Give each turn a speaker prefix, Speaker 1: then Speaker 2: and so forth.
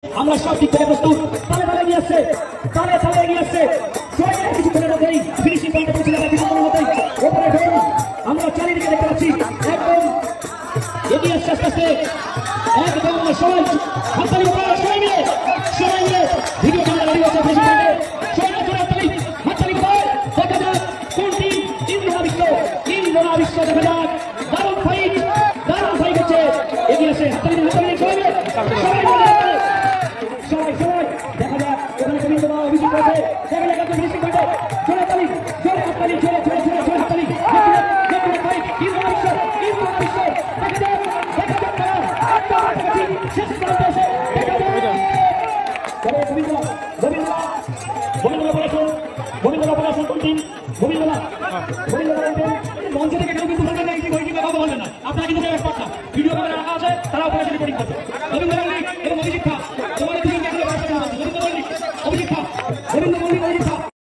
Speaker 1: আমরা সব দিক থেকে প্রস্তুত। তালে তালে এগিয়ে আসছে, তালে তালে এগিয়ে আসছে। কিছুক্ষণের মধ্যেই ফিনিশিং পয়েন্টে পৌঁছে যাবে। কিছুক্ষণের মধ্যেই ওপরে ধরুন, আমরা চারিদিকে দেখতে পাচ্ছি একদম এগিয়ে আসছে আস্তে আস্তে। একদম সবাই হাততালি সবাই মিলে ভিডিও ক্যামেরা রেডি হচ্ছে ফিনিশিং পয়েন্টে। সবাই করে হাততালি হাততালি করে দেখা যাক কোন টিম ইন্দ্রনা বিশ্ব দেখা যাক। দারুণ ফাইট হচ্ছে। এগিয়ে আসে হাততালি সবাই মিলে সবাই দেখা যাক ওখানে গোবিন্দ বাবা অভিযোগ করেছে। দেখা যাক আপনি ফিনিশিং পয়েন্টে জোরে হাততালি জোরে হাততালি জোরে হাততালি ইন্দ্রনা বিশ্ব দেখা যাক শেষ পর্যন্ত এসে দেখা যাক গোবিন্দলা প্রকাশন কোন টিম? গোবিন্দলা মঞ্চ থেকে কেউ কিন্তু বলবেন না কথা বলবেন না। আপনারা কিন্তু এক্সপার্ট না, ভিডিও ক্যামেরা রাখা আছে, তারা ওখানে রেকর্ডিং করছে। গোবিন্দ মল্লিক এবং অভিজিৎ খা, তোমাদের দুজনকে এখানে অভিজিৎ খা